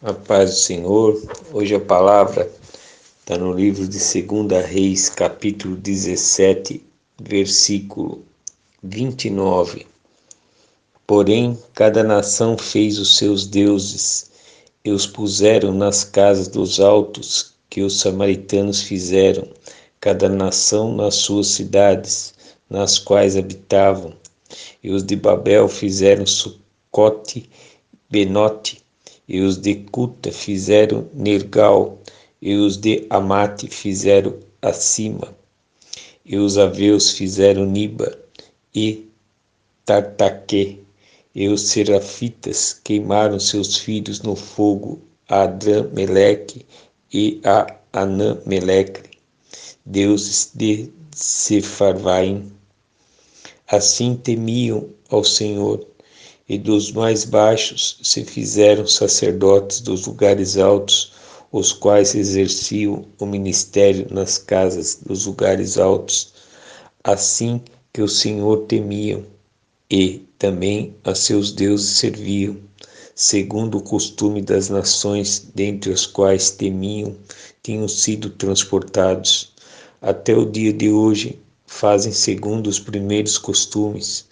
A paz do Senhor. Hoje a palavra está no livro de 2 Reis, capítulo 17, versículo 29. Porém, cada nação fez os seus deuses e os puseram nas casas dos altos que os samaritanos fizeram, cada nação nas suas cidades, nas quais habitavam. E os de Babel fizeram Sucote, Benote, e os de Cuta fizeram Nergal, e os de Amate fizeram Acima, e os aveus fizeram Niba e Tartaque, e os serafitas queimaram seus filhos no fogo, a Adrameleque e a Anameleque, deuses de Sepharvaim. Assim temiam ao Senhor, e dos mais baixos se fizeram sacerdotes dos lugares altos, os quais exerciam o ministério nas casas dos lugares altos. Assim que o Senhor temiam, e também a seus deuses serviam, segundo o costume das nações dentre as quais temiam, tinham sido transportados. Até o dia de hoje fazem segundo os primeiros costumes.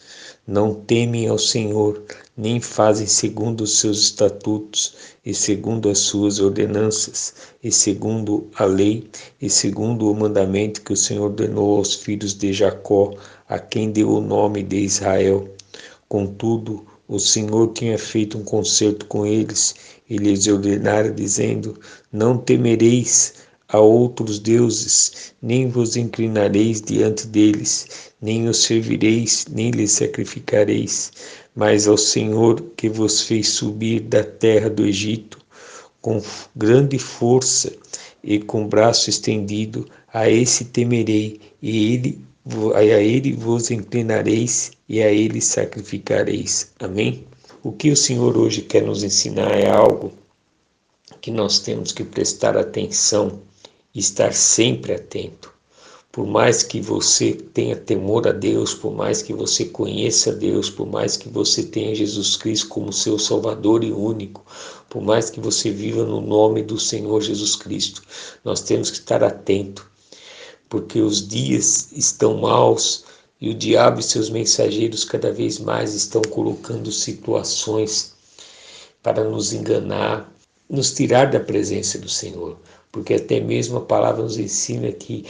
Não temem ao Senhor, nem fazem segundo os seus estatutos, e segundo as suas ordenanças, e segundo a lei, e segundo o mandamento que o Senhor ordenou aos filhos de Jacó, a quem deu o nome de Israel. Contudo, o Senhor tinha feito um concerto com eles, e lhes ordenara, dizendo: Não temereis a outros deuses, nem vos inclinareis diante deles, nem os servireis, nem lhes sacrificareis, mas ao Senhor que vos fez subir da terra do Egito, com grande força e com braço estendido, a esse temerei, e a ele vos inclinareis, e a ele sacrificareis. Amém? O que o Senhor hoje quer nos ensinar é algo que nós temos que prestar atenção e estar sempre atento. Por mais que você tenha temor a Deus, por mais que você conheça Deus, por mais que você tenha Jesus Cristo como seu Salvador e único, por mais que você viva no nome do Senhor Jesus Cristo, nós temos que estar atento, porque os dias estão maus e o diabo e seus mensageiros cada vez mais estão colocando situações para nos enganar, nos tirar da presença do Senhor. Porque até mesmo a palavra nos ensina que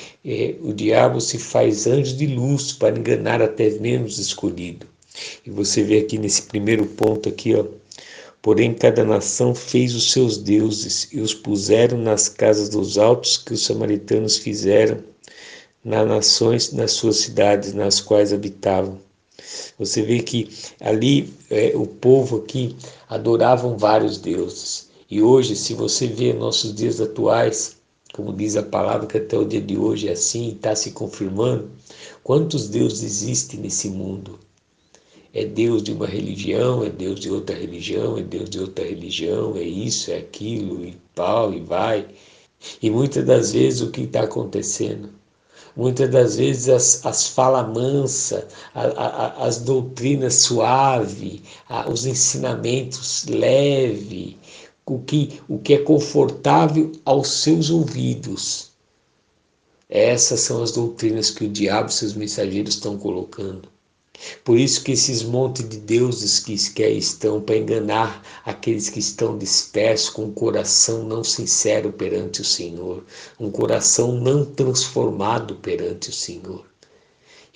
o diabo se faz anjo de luz para enganar até mesmo os escolhidos. E você vê aqui nesse primeiro ponto aqui, ó, porém cada nação fez os seus deuses e os puseram nas casas dos altos que os samaritanos fizeram, nas nações, nas suas cidades, nas quais habitavam. Você vê que ali o povo aqui adoravam vários deuses. E hoje, se você vê nossos dias atuais, como diz a palavra que até o dia de hoje é assim, e está se confirmando, quantos deuses existem nesse mundo? É Deus de uma religião, é Deus de outra religião, é Deus de outra religião, é isso, é aquilo, e pau, e vai. E muitas das vezes o que está acontecendo? Muitas das vezes as falas mansas, as doutrinas suaves, os ensinamentos leves, o que é confortável aos seus ouvidos. Essas são as doutrinas que o diabo e seus mensageiros estão colocando. Por isso que esses montes de deuses que aí estão para enganar aqueles que estão dispersos com um coração não sincero perante o Senhor, um coração não transformado perante o Senhor.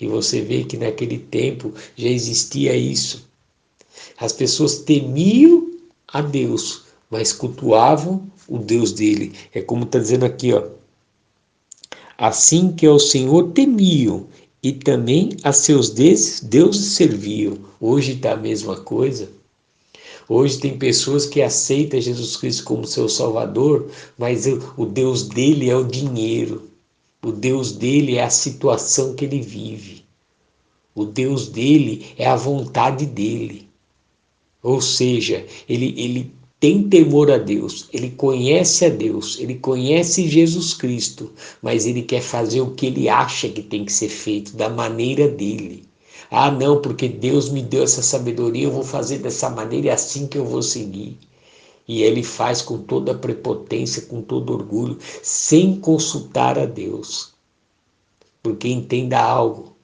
E você vê que naquele tempo já existia isso. As pessoas temiam a Deus, mas cultuavam o Deus dele. É como está dizendo aqui, ó. Assim que ao Senhor temiam, e também a seus deuses serviam. Hoje está a mesma coisa. Hoje tem pessoas que aceitam Jesus Cristo como seu Salvador, mas o Deus dele é o dinheiro. O Deus dele é a situação que ele vive. O Deus dele é a vontade dele. Ou seja, ele tem temor a Deus, ele conhece a Deus, ele conhece Jesus Cristo, mas ele quer fazer o que ele acha que tem que ser feito, da maneira dele. Ah, não, porque Deus me deu essa sabedoria, eu vou fazer dessa maneira, é assim que eu vou seguir. E ele faz com toda a prepotência, com todo orgulho, sem consultar a Deus. Porque entenda algo,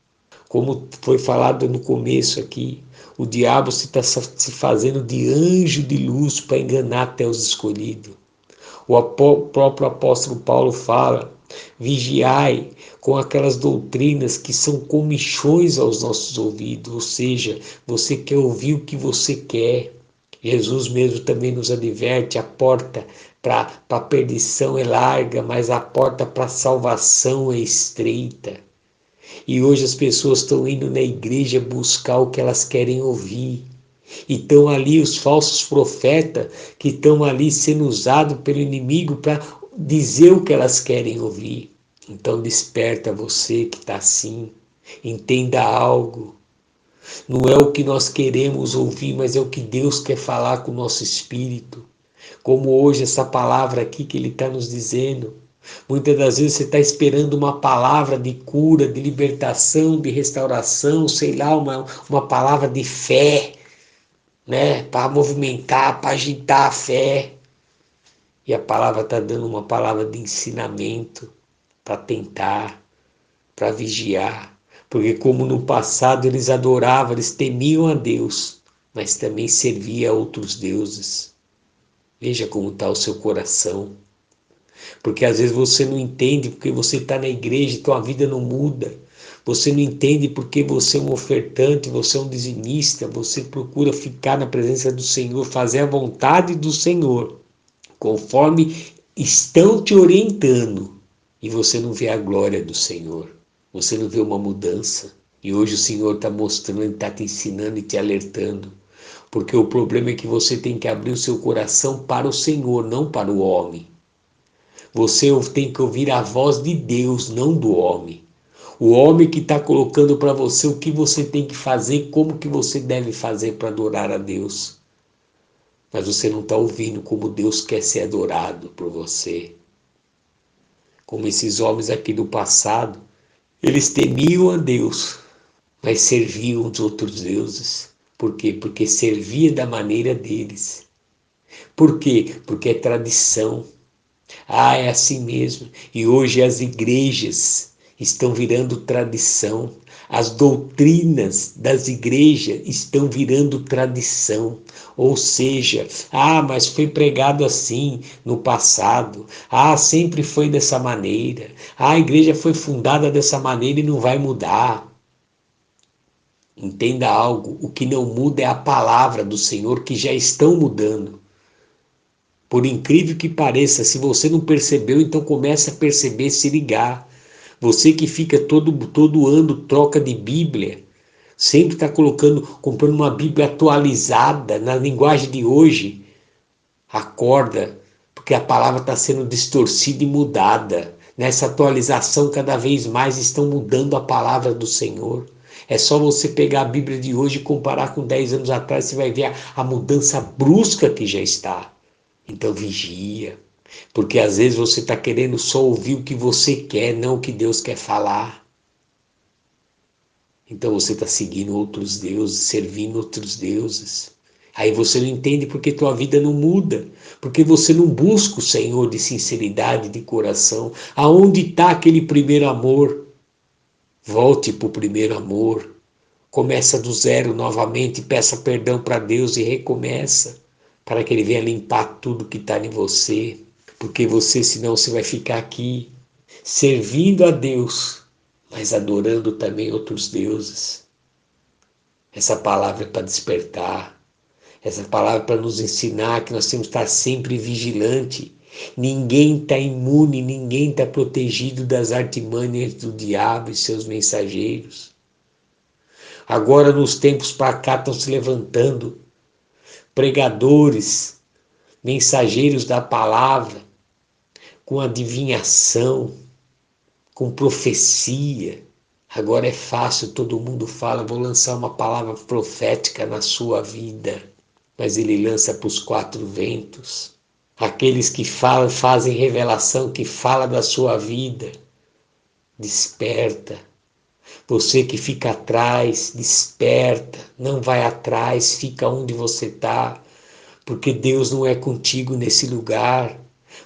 como foi falado no começo aqui, o diabo está se fazendo de anjo de luz para enganar até os escolhidos. O próprio apóstolo Paulo fala: vigiai com aquelas doutrinas que são comichões aos nossos ouvidos, ou seja, você quer ouvir o que você quer. Jesus mesmo também nos adverte: a porta para a perdição é larga, mas a porta para a salvação é estreita. E hoje as pessoas estão indo na igreja buscar o que elas querem ouvir. E estão ali os falsos profetas que estão ali sendo usados pelo inimigo para dizer o que elas querem ouvir. Então desperta você que está assim, entenda algo. Não é o que nós queremos ouvir, mas é o que Deus quer falar com o nosso espírito. Como hoje essa palavra aqui que Ele está nos dizendo. Muitas das vezes você está esperando uma palavra de cura, de libertação, de restauração, sei lá, uma palavra de fé, né, para movimentar, para agitar a fé. E a palavra está dando uma palavra de ensinamento para tentar, para vigiar. Porque como no passado eles adoravam, eles temiam a Deus, mas também serviam a outros deuses. Veja como está o seu coração. Porque às vezes você não entende porque você está na igreja e tua vida não muda. Você não entende porque você é um ofertante, você é um dizimista, você procura ficar na presença do Senhor, fazer a vontade do Senhor, conforme estão te orientando, e você não vê a glória do Senhor, você não vê uma mudança. E hoje o Senhor está mostrando, está te ensinando e te alertando, porque o problema é que você tem que abrir o seu coração para o Senhor, não para o homem. Você tem que ouvir a voz de Deus, não do homem. O homem que está colocando para você o que você tem que fazer, como que você deve fazer para adorar a Deus. Mas você não está ouvindo como Deus quer ser adorado por você. Como esses homens aqui do passado, eles temiam a Deus, mas serviam os outros deuses. Por quê? Porque servia da maneira deles. Por quê? Porque é tradição. Ah, é assim mesmo. E hoje as igrejas estão virando tradição. As doutrinas das igrejas estão virando tradição. Ou seja, mas foi pregado assim no passado. Sempre foi dessa maneira. A igreja foi fundada dessa maneira e não vai mudar. Entenda algo, o que não muda é a palavra do Senhor, que já estão mudando. Por incrível que pareça, se você não percebeu, então comece a perceber, se ligar. Você que fica todo ano troca de Bíblia, sempre está comprando uma Bíblia atualizada na linguagem de hoje. Acorda, porque a palavra está sendo distorcida e mudada. Nessa atualização, cada vez mais estão mudando a palavra do Senhor. É só você pegar a Bíblia de hoje e comparar com 10 anos atrás, você vai ver a mudança brusca que já está. Então vigia, porque às vezes você está querendo só ouvir o que você quer, não o que Deus quer falar. Então você está seguindo outros deuses, servindo outros deuses. Aí você não entende porque tua vida não muda, porque você não busca o Senhor de sinceridade, de coração. Aonde está aquele primeiro amor? Volte para o primeiro amor. Começa do zero novamente, peça perdão para Deus e recomeça, para que Ele venha limpar tudo que está em você. Porque senão você vai ficar aqui servindo a Deus, mas adorando também outros deuses. Essa palavra é para despertar. Essa palavra é para nos ensinar que nós temos que estar sempre vigilante. Ninguém está imune, ninguém está protegido das artimanhas do diabo e seus mensageiros. Agora, nos tempos para cá, estão se levantando pregadores, mensageiros da palavra, com adivinhação, com profecia. Agora é fácil, todo mundo fala, vou lançar uma palavra profética na sua vida. Mas ele lança para os 4 ventos. Aqueles que falam, fazem revelação, que fala da sua vida. Desperta. Você que fica atrás, desperta. Não vai atrás, fica onde você está. porque Deus não é contigo nesse lugar,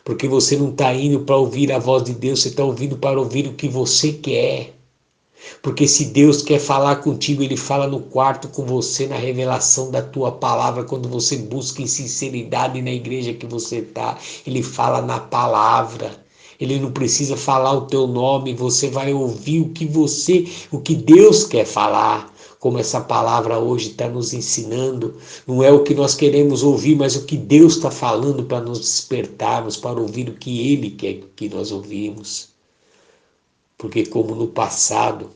porque você não está indo para ouvir a voz de Deus, você está ouvindo para ouvir o que você quer. Porque se Deus quer falar contigo, Ele fala no quarto com você, na revelação da tua palavra, quando você busca em sinceridade na igreja que você está, Ele fala na palavra. Ele não precisa falar o teu nome, você vai ouvir o que Deus quer falar. Como essa palavra hoje está nos ensinando, não é o que nós queremos ouvir, mas o que Deus está falando para nos despertarmos, para ouvir o que Ele quer que nós ouvimos. Porque como no passado,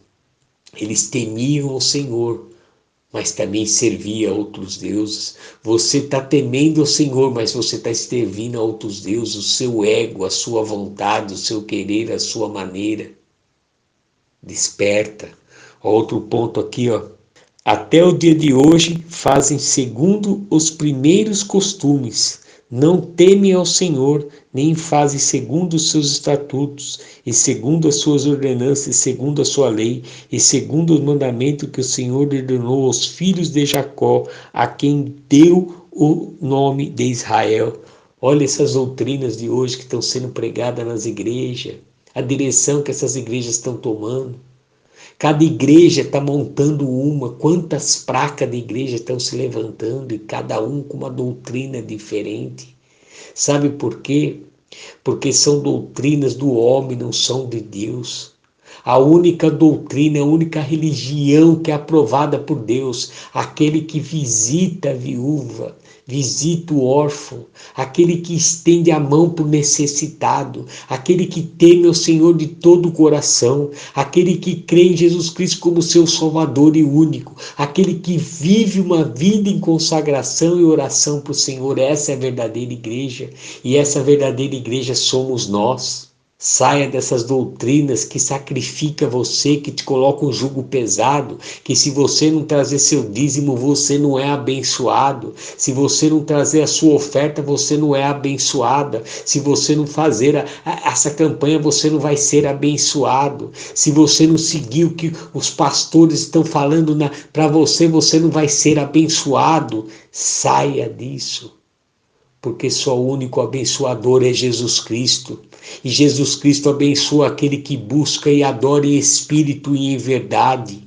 eles temiam o Senhor, mas também serviam a outros deuses. Você está temendo o Senhor, mas você está servindo a outros deuses, o seu ego, a sua vontade, o seu querer, a sua maneira. Desperta. Outro ponto aqui, ó. Até o dia de hoje fazem segundo os primeiros costumes, não temem ao Senhor, nem fazem segundo os seus estatutos, e segundo as suas ordenanças, e segundo a sua lei, e segundo o mandamento que o Senhor ordenou aos filhos de Jacó, a quem deu o nome de Israel. Olha essas doutrinas de hoje que estão sendo pregadas nas igrejas, a direção que essas igrejas estão tomando. Cada igreja está montando uma, quantas placas de igreja estão se levantando e cada um com uma doutrina diferente. Sabe por quê? Porque são doutrinas do homem, não são de Deus. A única doutrina, a única religião que é aprovada por Deus, aquele que visita a viúva, visita o órfão, aquele que estende a mão para o necessitado, aquele que teme ao Senhor de todo o coração, aquele que crê em Jesus Cristo como seu Salvador e único, aquele que vive uma vida em consagração e oração para o Senhor. Essa é a verdadeira igreja, e essa verdadeira igreja somos nós. Saia dessas doutrinas que sacrifica você, que te coloca um jugo pesado, que se você não trazer seu dízimo, você não é abençoado. Se você não trazer a sua oferta, você não é abençoada. Se você não fazer essa campanha, você não vai ser abençoado. Se você não seguir o que os pastores estão falando para você, você não vai ser abençoado. Saia disso. Porque só o único abençoador é Jesus Cristo. E Jesus Cristo abençoa aquele que busca e adora em espírito e em verdade.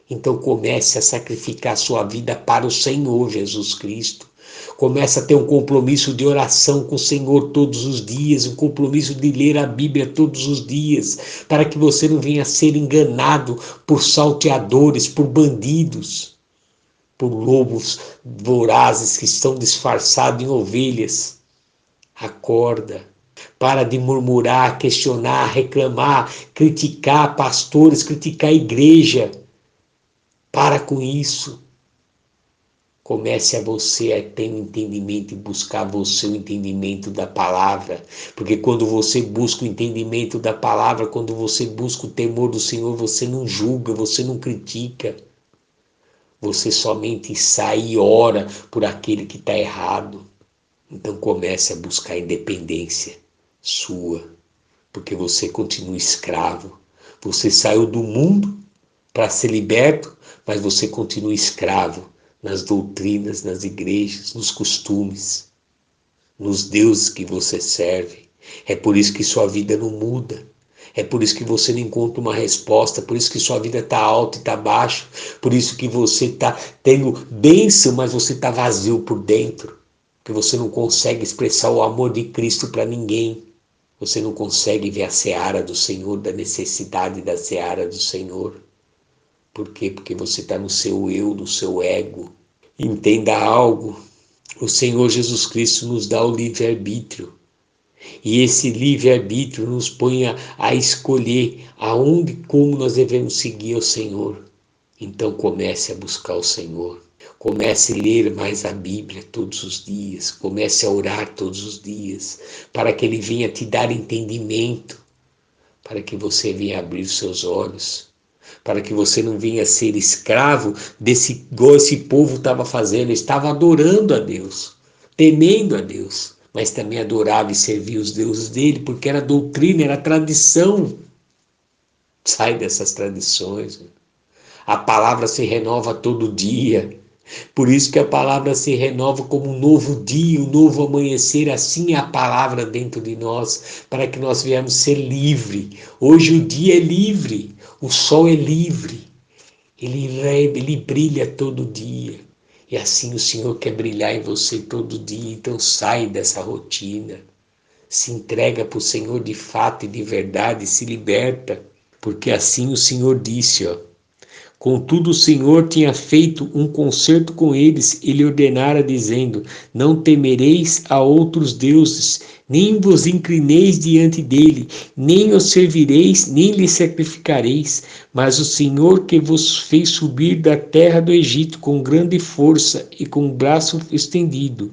Então comece a sacrificar sua vida para o Senhor Jesus Cristo. Comece a ter um compromisso de oração com o Senhor todos os dias, um compromisso de ler a Bíblia todos os dias, para que você não venha a ser enganado por salteadores, por bandidos, por lobos vorazes que estão disfarçados em ovelhas. Acorda. Para de murmurar, questionar, reclamar, criticar pastores, criticar a igreja. Para com isso. Comece a você a ter um entendimento e buscar você o entendimento da palavra. Porque quando você busca o entendimento da palavra, quando você busca o temor do Senhor, você não julga, você não critica. Você somente sai e ora por aquele que está errado. Então comece a buscar a independência sua, porque você continua escravo. Você saiu do mundo para ser liberto, mas você continua escravo nas doutrinas, nas igrejas, nos costumes, nos deuses que você serve. É por isso que sua vida não muda. É por isso que você não encontra uma resposta, por isso que sua vida está alta e está baixa, por isso que você está tendo bênção, mas você está vazio por dentro, porque você não consegue expressar o amor de Cristo para ninguém. Você não consegue ver a seara do Senhor, da necessidade da seara do Senhor. Por quê? Porque você está no seu eu, no seu ego. Entenda algo, o Senhor Jesus Cristo nos dá o livre-arbítrio. E esse livre-arbítrio nos põe a escolher aonde e como nós devemos seguir o Senhor. Então comece a buscar o Senhor. Comece a ler mais a Bíblia todos os dias. Comece a orar todos os dias. Para que Ele venha te dar entendimento. Para que você venha abrir os seus olhos. Para que você não venha ser escravo desse, igual esse povo estava fazendo. Eles estavam adorando a Deus. Temendo a Deus. Mas também adorava e servia os deuses dele. Porque era doutrina, era tradição. Sai dessas tradições. A palavra se renova todo dia. Por isso que a palavra se renova como um novo dia, um novo amanhecer, assim é a palavra dentro de nós, para que nós venhamos ser livre. Hoje o dia é livre, o sol é livre, ele brilha todo dia. E assim o Senhor quer brilhar em você todo dia, então sai dessa rotina, se entrega para o Senhor de fato e de verdade, se liberta, porque assim o Senhor disse, ó. Contudo, o Senhor tinha feito um concerto com eles e lhe ordenara, dizendo: Não temereis a outros deuses, nem vos inclineis diante dele, nem os servireis, nem lhe sacrificareis. Mas o Senhor que vos fez subir da terra do Egito com grande força e com o braço estendido,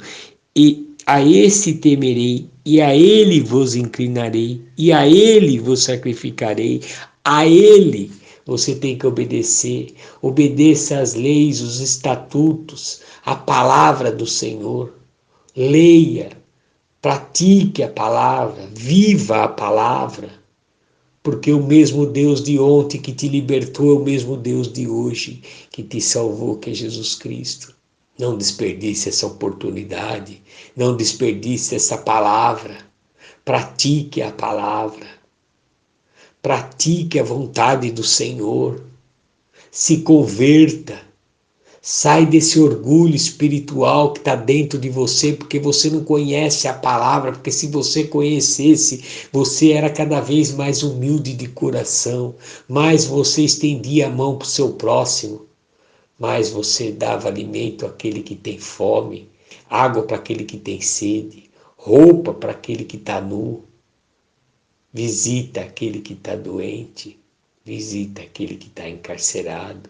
e a esse temerei, e a ele vos inclinarei, e a ele vos sacrificarei, a ele você tem que obedecer. Obedeça às leis, os estatutos, a palavra do Senhor. Leia, pratique a palavra, viva a palavra, porque o mesmo Deus de ontem que te libertou é o mesmo Deus de hoje que te salvou, que é Jesus Cristo. Não desperdice essa oportunidade, não desperdice essa palavra. Pratique a palavra, pratique a vontade do Senhor, se converta, sai desse orgulho espiritual que está dentro de você, porque você não conhece a palavra, porque se você conhecesse, você era cada vez mais humilde de coração, mais você estendia a mão para o seu próximo, mais você dava alimento àquele que tem fome, água para aquele que tem sede, roupa para aquele que está nu, visita aquele que está doente, visita aquele que está encarcerado,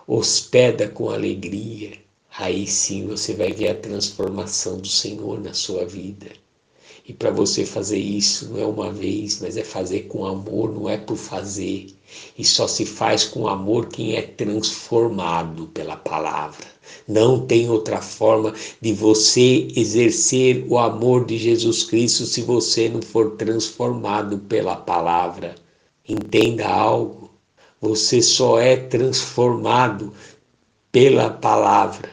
hospeda com alegria. Aí sim você vai ver a transformação do Senhor na sua vida. E para você fazer isso não é uma vez, mas é fazer com amor, não é por fazer. E só se faz com amor quem é transformado pela palavra. Não tem outra forma de você exercer o amor de Jesus Cristo se você não for transformado pela palavra. Entenda algo. Você só é transformado pela palavra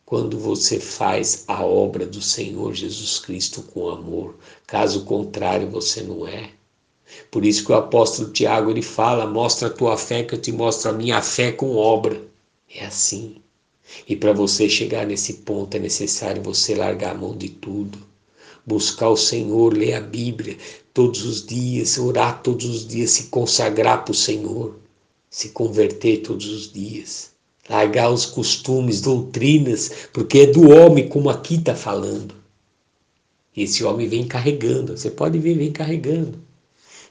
quando você faz a obra do Senhor Jesus Cristo com amor. Caso contrário, você não é. Por isso que o apóstolo Tiago ele fala: mostra a tua fé que eu te mostro a minha fé com obra. É assim. E para você chegar nesse ponto é necessário você largar a mão de tudo, buscar o Senhor, ler a Bíblia todos os dias, orar todos os dias, se consagrar para o Senhor, se converter todos os dias, largar os costumes, doutrinas, porque é do homem, como aqui está falando. Esse homem vem carregando, você pode ver, vem carregando.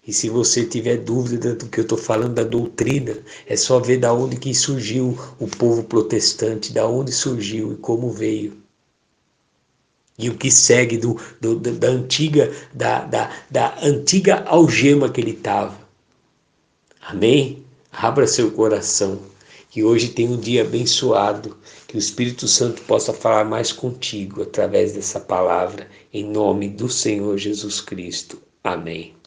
E se você tiver dúvida do que eu estou falando da doutrina, é só ver da onde que surgiu o povo protestante, da onde surgiu e como veio. E o que segue da antiga algema que ele estava. Amém? Abra seu coração. Que hoje tem um dia abençoado. Que o Espírito Santo possa falar mais contigo através dessa palavra. Em nome do Senhor Jesus Cristo. Amém.